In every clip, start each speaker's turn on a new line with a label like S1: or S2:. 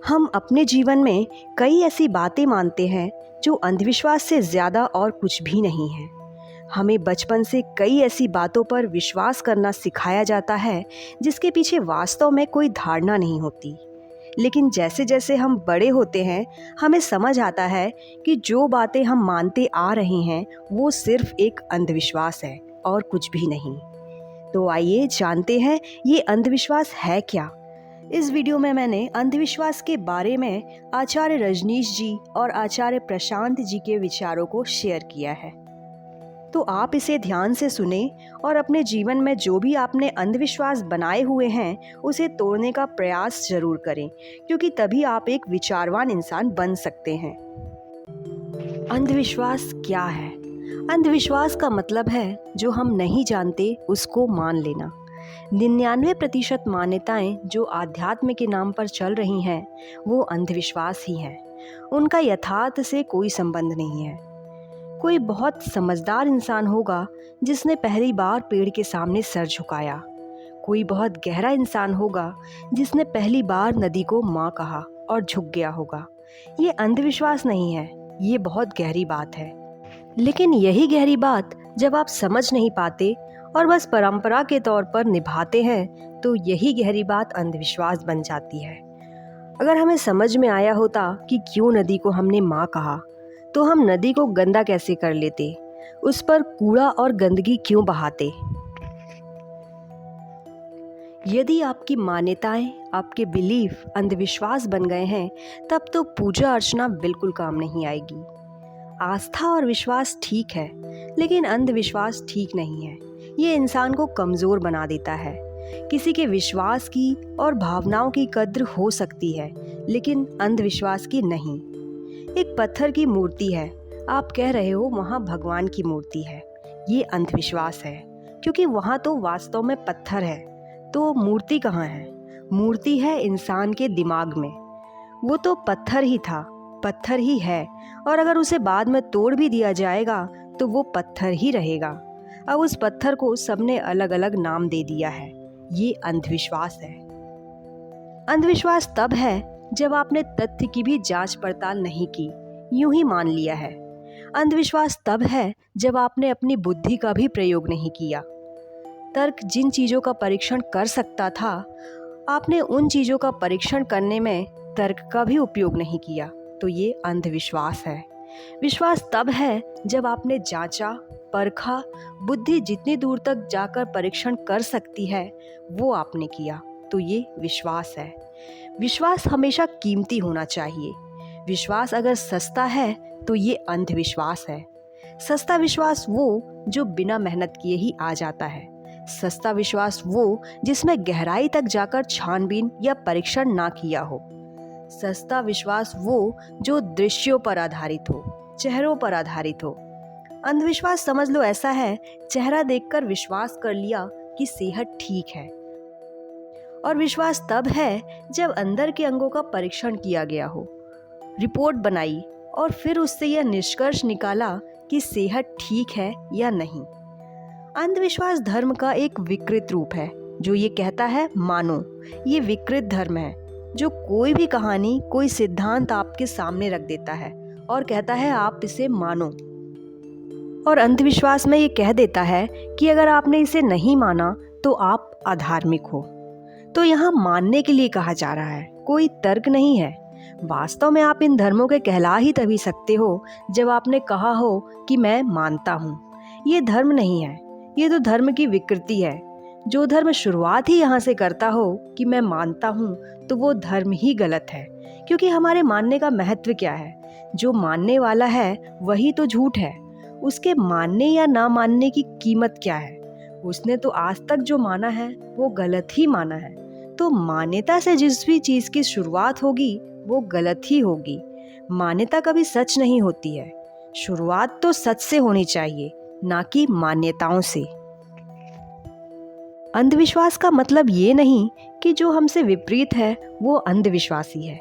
S1: हम अपने जीवन में कई ऐसी बातें मानते हैं जो अंधविश्वास से ज़्यादा और कुछ भी नहीं है। हमें बचपन से कई ऐसी बातों पर विश्वास करना सिखाया जाता है जिसके पीछे वास्तव में कोई धारणा नहीं होती। लेकिन जैसे जैसे हम बड़े होते हैं, हमें समझ आता है कि जो बातें हम मानते आ रहे हैं वो सिर्फ एक अंधविश्वास है और कुछ भी नहीं। तो आइए जानते हैं ये अंधविश्वास है क्या। इस वीडियो में मैंने अंधविश्वास के बारे में आचार्य रजनीश जी और आचार्य प्रशांत जी के विचारों को शेयर किया है। तो आप इसे ध्यान से सुने और अपने जीवन में जो भी आपने अंधविश्वास बनाए हुए हैं उसे तोड़ने का प्रयास जरूर करें, क्योंकि तभी आप एक विचारवान इंसान बन सकते हैं। अंधविश्वास क्या है? अंधविश्वास का मतलब है जो हम नहीं जानते उसको मान लेना। 99% मान्यताएं जो आध्यात्म के नाम पर चल रही हैं वो अंधविश्वास ही हैं। उनका यथार्थ से कोई संबंध नहीं है। कोई बहुत समझदार इंसान होगा जिसने पहली बार पेड़ के सामने सर झुकाया। कोई बहुत गहरा इंसान होगा जिसने पहली बार नदी को माँ कहा और झुक गया होगा। ये अंधविश्वास नहीं है, ये बहुत गहरी बात है। लेकिन यही गहरी बात जब आप समझ नहीं पाते और बस परंपरा के तौर पर निभाते हैं तो यही गहरी बात अंधविश्वास बन जाती है। अगर हमें समझ में आया होता कि क्यों नदी को हमने माँ कहा, तो हम नदी को गंदा कैसे कर लेते, उस पर कूड़ा और गंदगी क्यों बहाते। यदि आपकी मान्यताएं, आपके बिलीफ अंधविश्वास बन गए हैं, तब तो पूजा अर्चना बिल्कुल काम नहीं आएगी। आस्था और विश्वास ठीक है, लेकिन अंधविश्वास ठीक नहीं है। ये इंसान को कमज़ोर बना देता है। किसी के विश्वास की और भावनाओं की कद्र हो सकती है, लेकिन अंधविश्वास की नहीं। एक पत्थर की मूर्ति है, आप कह रहे हो वहाँ भगवान की मूर्ति है, ये अंधविश्वास है, क्योंकि वहाँ तो वास्तव में पत्थर है। तो मूर्ति कहाँ है? मूर्ति है इंसान के दिमाग में। वो तो पत्थर ही था, पत्थर ही है, और अगर उसे बाद में तोड़ भी दिया जाएगा तो वो पत्थर ही रहेगा। अब उस पत्थर को सबने अलग अलग नाम दे दिया है। ये अंधविश्वास है। अंधविश्वास तब है जब आपने तथ्य की भी जांच पड़ताल नहीं की, यूं ही मान लिया है। अंधविश्वास तब है जब आपने अपनी बुद्धि का भी प्रयोग नहीं किया। तर्क जिन चीज़ों का परीक्षण कर सकता था, आपने उन चीज़ों का परीक्षण करने में तर्क का भी उपयोग नहीं किया, तो ये अंधविश्वास है। विश्वास तब है जब आपने जांचा, परखा, बुद्धि जितनी दूर तक जाकर परीक्षण कर सकती है वो आपने किया, तो ये विश्वास है। विश्वास हमेशा कीमती होना चाहिए। विश्वास अगर सस्ता है तो ये अंधविश्वास है। सस्ता विश्वास वो जो बिना मेहनत किए ही आ जाता है। सस्ता विश्वास वो जिसमें गहराई तक जाकर छानबीन या परीक्षण ना किया हो। सस्ता विश्वास वो जो दृश्यों पर आधारित हो, चेहरों पर आधारित हो। अंधविश्वास समझ लो ऐसा है, चेहरा देखकर विश्वास कर लिया कि सेहत ठीक है। और विश्वास तब है जब अंदर के अंगों का परीक्षण किया गया हो, रिपोर्ट बनाई और फिर उससे यह निष्कर्ष निकाला कि सेहत ठीक है या नहीं। अंधविश्वास धर्म का एक विकृत रूप है जो ये कहता है मानो। ये विकृत धर्म है जो कोई भी कहानी, कोई सिद्धांत आपके सामने रख देता है और कहता है आप इसे मानो। और अंधविश्वास में ये कह देता है कि अगर आपने इसे नहीं माना तो आप अधार्मिक हो। तो यहाँ मानने के लिए कहा जा रहा है, कोई तर्क नहीं है। वास्तव में आप इन धर्मों के कहला ही तभी सकते हो जब आपने कहा हो कि मैं मानता हूँ। ये धर्म नहीं है, ये तो धर्म की विकृति है। जो धर्म शुरुआत ही यहाँ से करता हो कि मैं मानता हूँ, तो वो धर्म ही गलत है। क्योंकि हमारे मानने का महत्व क्या है? जो मानने वाला है वही तो झूठ है। उसके मानने या ना मानने की कीमत क्या है? उसने तो आज तक जो माना है वो गलत ही माना है। तो मान्यता से जिस भी चीज़ की शुरुआत होगी वो गलत ही होगी। मान्यता कभी सच नहीं होती है। शुरुआत तो सच से होनी चाहिए, ना कि मान्यताओं से। अंधविश्वास का मतलब ये नहीं कि जो हमसे विपरीत है वो अंधविश्वासी है।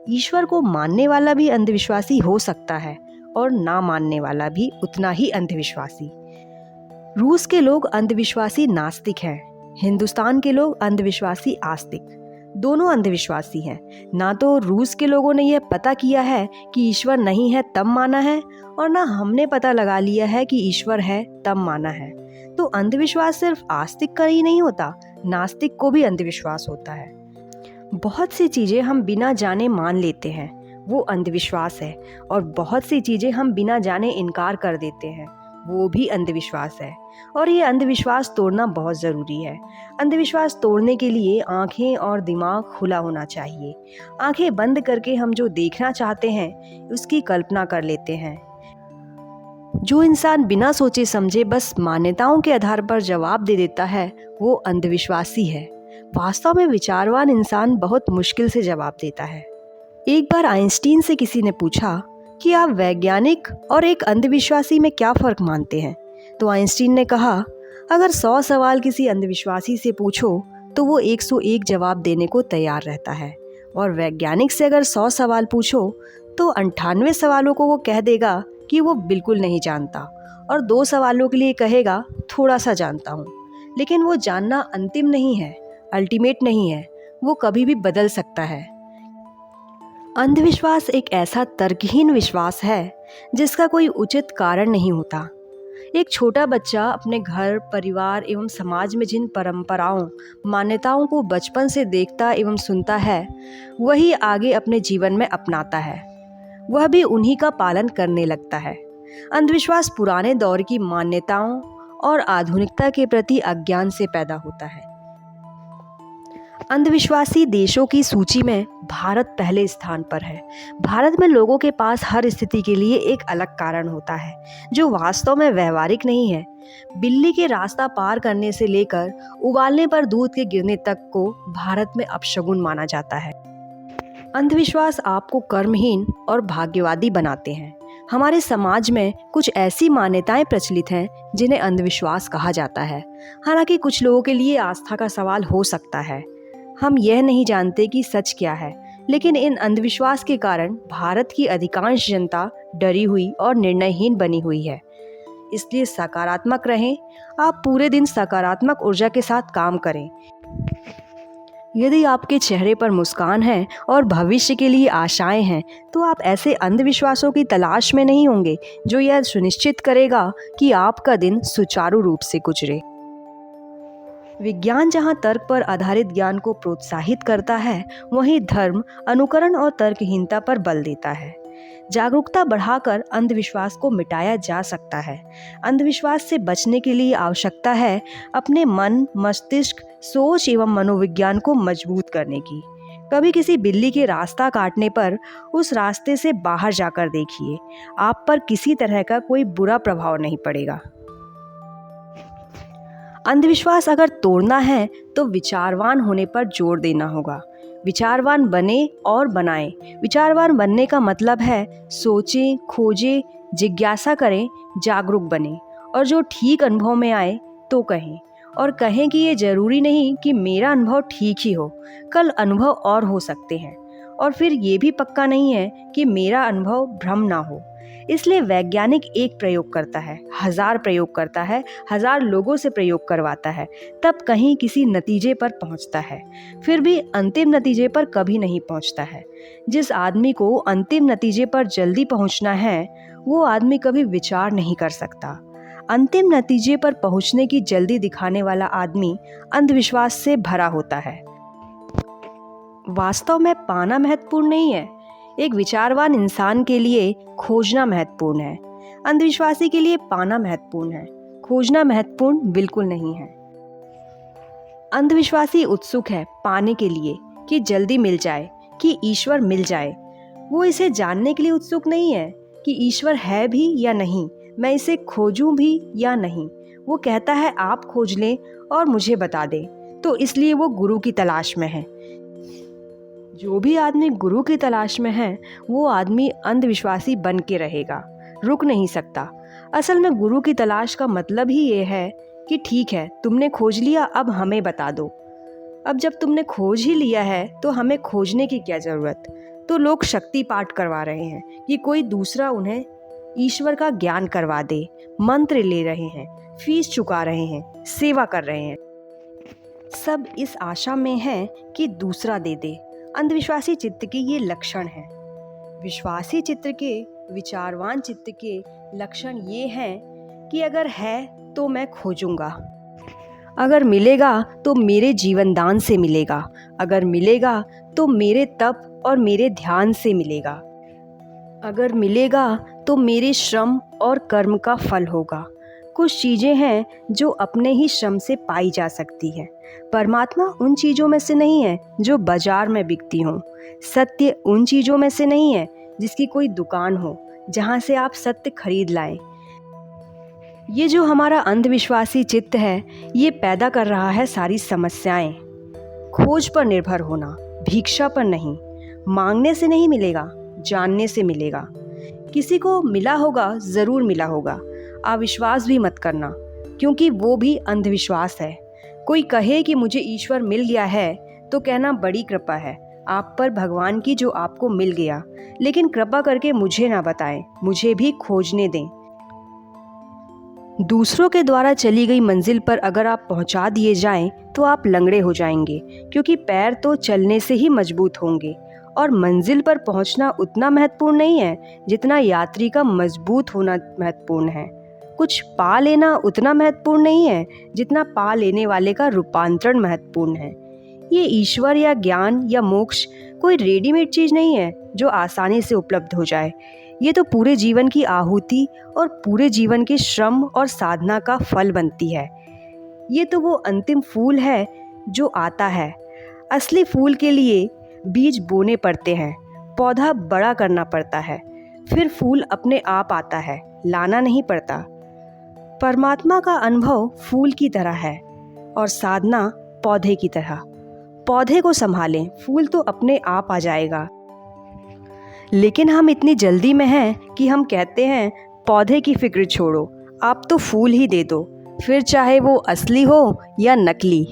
S1: ईश्वर को मानने वाला भी अंधविश्वासी हो सकता है और ना मानने वाला भी उतना ही अंधविश्वासी। रूस के लोग अंधविश्वासी नास्तिक हैं, हिंदुस्तान के लोग अंधविश्वासी आस्तिक। दोनों अंधविश्वासी हैं। ना तो रूस के लोगों ने यह पता किया है कि ईश्वर नहीं है तब माना है, और ना हमने पता लगा लिया है कि ईश्वर है तब माना है। तो अंधविश्वास सिर्फ आस्तिक का ही नहीं होता, नास्तिक को भी अंधविश्वास होता है। बहुत सी चीज़ें हम बिना जाने मान लेते हैं, वो अंधविश्वास है। और बहुत सी चीज़ें हम बिना जाने इनकार कर देते हैं, वो भी अंधविश्वास है। और ये अंधविश्वास तोड़ना बहुत ज़रूरी है। अंधविश्वास तोड़ने के लिए आंखें और दिमाग खुला होना चाहिए। आंखें बंद करके हम जो देखना चाहते हैं उसकी कल्पना कर लेते हैं। जो इंसान बिना सोचे समझे बस मान्यताओं के आधार पर जवाब दे देता है, वो अंधविश्वासी है। वास्तव में विचारवान इंसान बहुत मुश्किल से जवाब देता है। एक बार आइंस्टीन से किसी ने पूछा कि आप वैज्ञानिक और एक अंधविश्वासी में क्या फ़र्क मानते हैं? तो आइंस्टीन ने कहा, अगर 100 सवाल किसी अंधविश्वासी से पूछो तो वो 101 जवाब देने को तैयार रहता है, और वैज्ञानिक से अगर 100 सवाल पूछो तो 98 सवालों को वो कह देगा कि वो बिल्कुल नहीं जानता, और 2 सवालों के लिए कहेगा थोड़ा सा जानता हूँ। लेकिन वो जानना अंतिम नहीं है, अल्टीमेट नहीं है, वो कभी भी बदल सकता है। अंधविश्वास एक ऐसा तर्कहीन विश्वास है जिसका कोई उचित कारण नहीं होता। एक छोटा बच्चा अपने घर, परिवार एवं समाज में जिन परंपराओं, मान्यताओं को बचपन से देखता एवं सुनता है, वही आगे अपने जीवन में अपनाता है। वह भी उन्हीं का पालन करने लगता है। अंधविश्वास पुराने दौर की मान्यताओं और आधुनिकता के प्रति अज्ञान से पैदा होता है। अंधविश्वासी देशों की सूची में भारत पहले स्थान पर है। भारत में लोगों के पास हर स्थिति के लिए एक अलग कारण होता है जो वास्तव में व्यवहारिक नहीं है। बिल्ली के रास्ता पार करने से लेकर उबालने पर दूध के गिरने तक को भारत में अपशगुन माना जाता है। अंधविश्वास आपको कर्महीन और भाग्यवादी बनाते हैं। हमारे समाज में कुछ ऐसी मान्यताएं प्रचलित हैं जिन्हें अंधविश्वास कहा जाता है। हालांकि कुछ लोगों के लिए आस्था का सवाल हो सकता है। हम यह नहीं जानते कि सच क्या है, लेकिन इन अंधविश्वास के कारण भारत की अधिकांश जनता डरी हुई और निर्णयहीन बनी हुई है। इसलिए सकारात्मक रहें। आप पूरे दिन सकारात्मक ऊर्जा के साथ काम करें। यदि आपके चेहरे पर मुस्कान है और भविष्य के लिए आशाएं हैं, तो आप ऐसे अंधविश्वासों की तलाश में नहीं होंगे जो यह सुनिश्चित करेगा कि आपका दिन सुचारू रूप से गुजरे। विज्ञान जहां तर्क पर आधारित ज्ञान को प्रोत्साहित करता है, वहीं धर्म अनुकरण और तर्कहीनता पर बल देता है। जागरूकता बढ़ाकर अंधविश्वास को मिटाया जा सकता है। अंधविश्वास से बचने के लिए आवश्यकता है अपने मन, मस्तिष्क, सोच एवं मनोविज्ञान को मजबूत करने की। कभी किसी बिल्ली के रास्ता काटने पर उस रास्ते से बाहर जाकर देखिए, आप पर किसी तरह का कोई बुरा प्रभाव नहीं पड़ेगा। अंधविश्वास अगर तोड़ना है तो विचारवान होने पर जोर देना होगा। विचारवान बने और बनाएं। विचारवान बनने का मतलब है सोचें, खोजें, जिज्ञासा करें, जागरूक बने, और जो ठीक अनुभव में आए तो कहें। और कहें कि ये जरूरी नहीं कि मेरा अनुभव ठीक ही हो, कल अनुभव और हो सकते हैं, और फिर ये भी पक्का नहीं है कि मेरा अनुभव भ्रम ना हो। इसलिए वैज्ञानिक एक प्रयोग करता है, 1000 प्रयोग करता है, 1000 लोगों से प्रयोग करवाता है, तब कहीं किसी नतीजे पर पहुंचता है। फिर भी अंतिम नतीजे पर कभी नहीं पहुंचता है। जिस आदमी को अंतिम नतीजे पर जल्दी पहुंचना है, वो आदमी कभी विचार नहीं कर सकता। अंतिम नतीजे पर पहुंचने की जल्दी दिखाने वाला आदमी अंधविश्वास से भरा होता है। वास्तव में पाना महत्वपूर्ण नहीं है। एक विचारवान इंसान के लिए खोजना महत्वपूर्ण है। अंधविश्वासी के लिए पाना महत्वपूर्ण है, खोजना महत्वपूर्ण बिल्कुल नहीं है। अंधविश्वासी उत्सुक है पाने के लिए कि जल्दी मिल जाए, कि ईश्वर मिल जाए। वो इसे जानने के लिए उत्सुक नहीं है कि ईश्वर है भी या नहीं, मैं इसे खोजूं भी या नहीं। वो कहता है आप खोज लें और मुझे बता दें। तो इसलिए वो गुरु की तलाश में है। जो भी आदमी गुरु की तलाश में है, वो आदमी अंधविश्वासी बन के रहेगा, रुक नहीं सकता। असल में गुरु की तलाश का मतलब ही ये है कि ठीक है, तुमने खोज लिया, अब हमें बता दो। अब जब तुमने खोज ही लिया है तो हमें खोजने की क्या ज़रूरत। तो लोग शक्ति पाठ करवा रहे हैं कि कोई दूसरा उन्हें ईश्वर का ज्ञान करवा दे, मंत्र ले रहे हैं, फीस चुका रहे हैं, सेवा कर रहे हैं। सब इस आशा में हैं कि दूसरा दे दे। अंधविश्वासी चित्त के ये लक्षण हैं। विश्वासी चित्त के, विचारवान चित्त के लक्षण ये हैं कि अगर है तो मैं खोजूंगा, अगर मिलेगा तो मेरे जीवन दान से मिलेगा, अगर मिलेगा तो मेरे तप और मेरे ध्यान से मिलेगा, अगर मिलेगा तो मेरे श्रम और कर्म का फल होगा। कुछ चीज़ें हैं जो अपने ही श्रम से पाई जा सकती हैं। परमात्मा उन चीज़ों में से नहीं है जो बाजार में बिकती हों। सत्य उन चीज़ों में से नहीं है जिसकी कोई दुकान हो जहाँ से आप सत्य खरीद लाएं। ये जो हमारा अंधविश्वासी चित्त है, ये पैदा कर रहा है सारी समस्याएं। खोज पर निर्भर होना, भिक्षा पर नहीं। मांगने से नहीं मिलेगा, जानने से मिलेगा। किसी को मिला होगा, ज़रूर मिला होगा। अविश्वास भी मत करना, क्योंकि वो भी अंधविश्वास है। कोई कहे कि मुझे ईश्वर मिल गया है तो कहना बड़ी कृपा है आप पर भगवान की जो आपको मिल गया, लेकिन कृपा करके मुझे ना बताएं, मुझे भी खोजने दें। दूसरों के द्वारा चली गई मंजिल पर अगर आप पहुंचा दिए जाएं तो आप लंगड़े हो जाएंगे, क्योंकि पैर तो चलने से ही मजबूत होंगे। और मंजिल पर पहुंचना उतना महत्वपूर्ण नहीं है जितना यात्री का मजबूत होना महत्वपूर्ण है। कुछ पा लेना उतना महत्वपूर्ण नहीं है जितना पा लेने वाले का रूपांतरण महत्वपूर्ण है। ये ईश्वर या ज्ञान या मोक्ष कोई रेडीमेड चीज़ नहीं है जो आसानी से उपलब्ध हो जाए। ये तो पूरे जीवन की आहुति और पूरे जीवन के श्रम और साधना का फल बनती है। ये तो वो अंतिम फूल है जो आता है। असली फूल के लिए बीज बोने पड़ते हैं, पौधा बड़ा करना पड़ता है, फिर फूल अपने आप आता है, लाना नहीं पड़ता। परमात्मा का अनुभव फूल की तरह है और साधना पौधे की तरह। पौधे को संभालें, फूल तो अपने आप आ जाएगा। लेकिन हम इतनी जल्दी में हैं कि हम कहते हैं पौधे की फिक्र छोड़ो, आप तो फूल ही दे दो, फिर चाहे वो असली हो या नकली।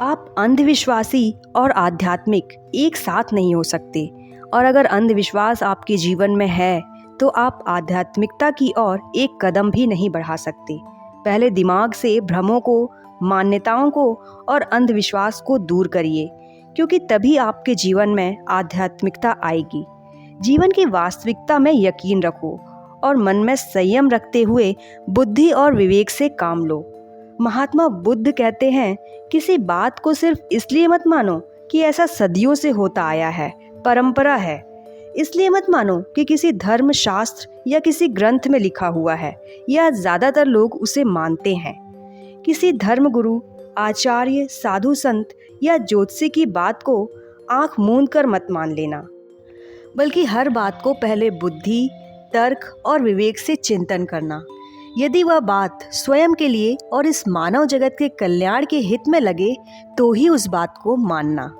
S1: आप अंधविश्वासी और आध्यात्मिक एक साथ नहीं हो सकते, और अगर अंधविश्वास आपके जीवन में है तो आप आध्यात्मिकता की ओर एक कदम भी नहीं बढ़ा सकते। पहले दिमाग से भ्रमों को, मान्यताओं को और अंधविश्वास को दूर करिए, क्योंकि तभी आपके जीवन में आध्यात्मिकता आएगी। जीवन की वास्तविकता में यकीन रखो और मन में संयम रखते हुए बुद्धि और विवेक से काम लो। महात्मा बुद्ध कहते हैं, किसी बात को सिर्फ इसलिए मत मानो कि ऐसा सदियों से होता आया है, परंपरा है। इसलिए मत मानो कि किसी धर्म शास्त्र या किसी ग्रंथ में लिखा हुआ है या ज़्यादातर लोग उसे मानते हैं। किसी धर्म गुरु, आचार्य, साधु संत या ज्योतिषी की बात को आंख मूंद कर मत मान लेना, बल्कि हर बात को पहले बुद्धि, तर्क और विवेक से चिंतन करना। यदि वह बात स्वयं के लिए और इस मानव जगत के कल्याण के हित में लगे तो ही उस बात को मानना।